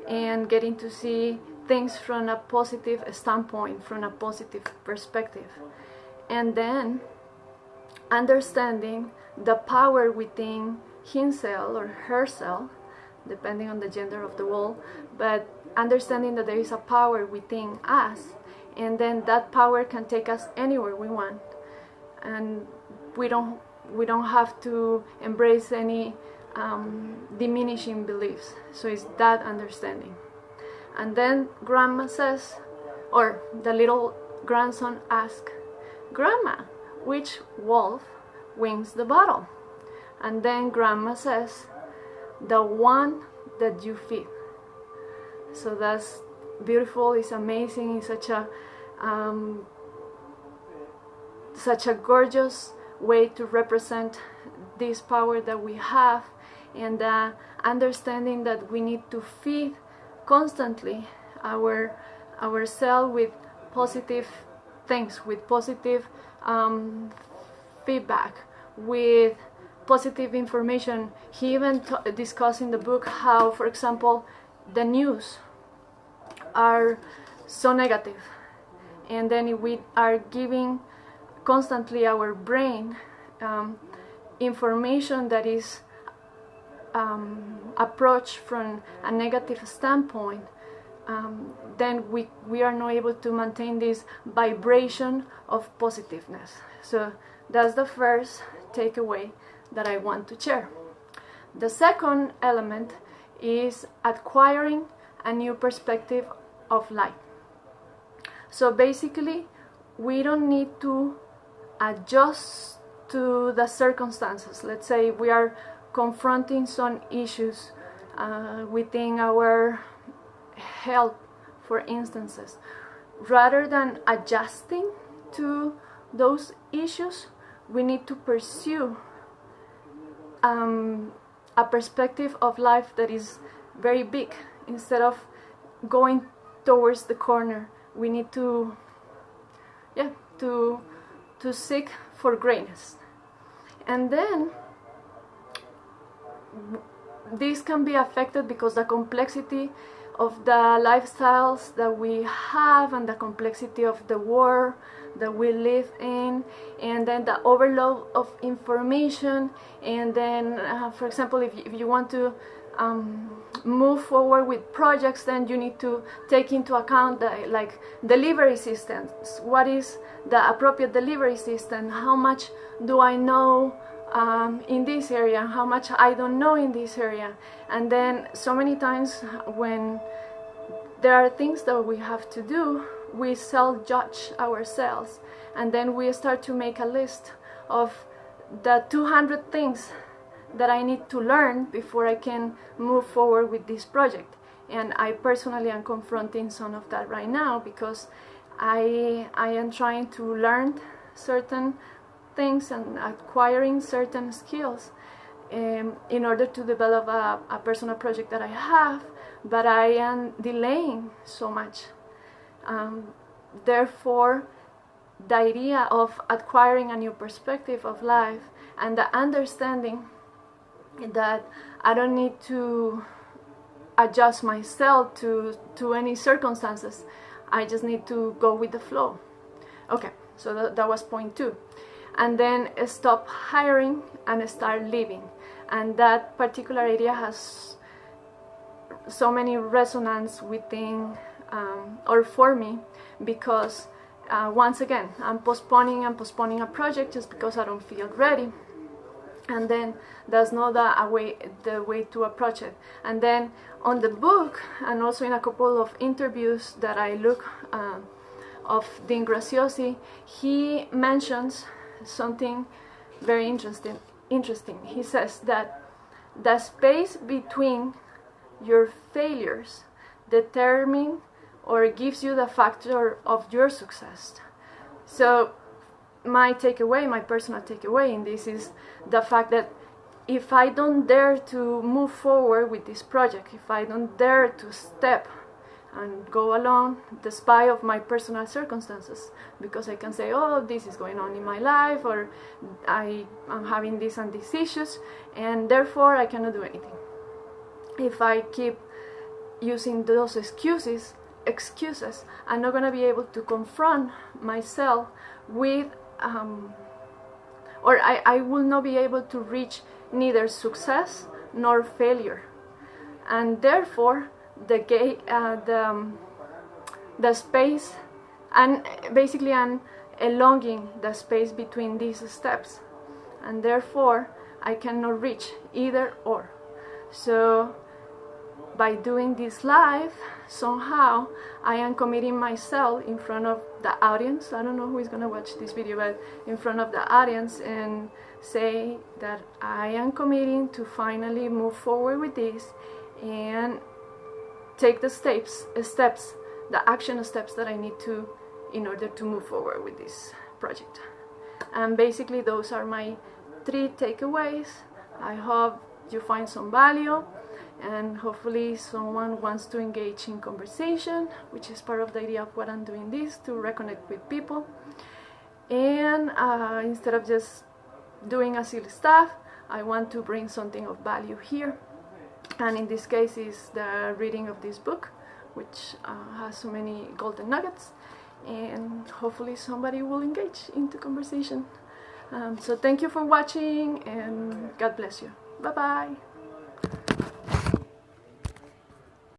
and getting to see things from a positive standpoint, from a positive perspective. And then understanding the power within himself or herself, depending on the gender of the role, but understanding that there is a power within us, and then that power can take us anywhere we want, and we don't have to embrace any diminishing beliefs. So it's that understanding. And then grandma says, or the little grandson asks, "Grandma, which wolf wins the battle?" And then grandma says, "The one that you feed." So that's beautiful. It's amazing. It's such a gorgeous way to represent this power that we have, and understanding that we need to feed constantly ourselves with positive things, with positive feedback, with positive information. He even discussed in the book how, for example, the news are so negative, and then we are giving constantly our brain information that is approached from a negative standpoint, then we are not able to maintain this vibration of positiveness. So that's the first takeaway that I want to share. The second element is acquiring a new perspective of life. So basically, we don't need to adjust to the circumstances. Let's say we are confronting some issues within our health, for instances. Rather than adjusting to those issues, we need to pursue a perspective of life that is very big. Instead of going towards the corner, we need to seek for greatness. And then this can be affected because the complexity of the lifestyles that we have, and the complexity of the world that we live in, and then the overload of information. And then for example, if you want to move forward with projects, then you need to take into account like delivery systems. What is the appropriate delivery system? How much do I know in this area? How much I don't know in this area? And then so many times when there are things that we have to do, we self-judge ourselves, and then we start to make a list of the 200 things that I need to learn before I can move forward with this project. And I personally am confronting some of that right now, because I am trying to learn certain things and acquiring certain skills in order to develop a personal project that I have, but I am delaying so much. Therefore, the idea of acquiring a new perspective of life, and the understanding that I don't need to adjust myself to any circumstances. I just need to go with the flow. Okay, so that was point 2. And then stop hiring and start living. And that particular idea has so many resonance within or for me, because once again, I'm postponing a project just because I don't feel ready. And then that's not the way to approach it. And then on the book, and also in a couple of interviews that I look of Dean Graziozi, he mentions something very interesting. He says that the space between your failures determine or gives you the factor of your success. So my personal takeaway in this is the fact that if I don't dare to move forward with this project, if I don't dare to step and go along despite of my personal circumstances, because I can say, oh, this is going on in my life, or I am having this and these issues, and therefore I cannot do anything. If I keep using those excuses, I'm not going to be able to confront myself with, or I will not be able to reach neither success nor failure. And therefore, the space, and basically I'm elongating the space between these steps, and therefore I cannot reach either or. So by doing this live, somehow I am committing myself in front of the audience. I don't know who is going to watch this video, but in front of the audience, and say that I am committing to finally move forward with this and take the steps, the action steps that I need to in order to move forward with this project. And basically those are my 3 takeaways. I hope you find some value, and hopefully someone wants to engage in conversation, which is part of the idea of what I'm doing this, to reconnect with people. And instead of just doing a silly stuff, I want to bring something of value here. And in this case is the reading of this book, which has so many golden nuggets, and hopefully somebody will engage into conversation. So thank you for watching, and God bless you. Bye bye.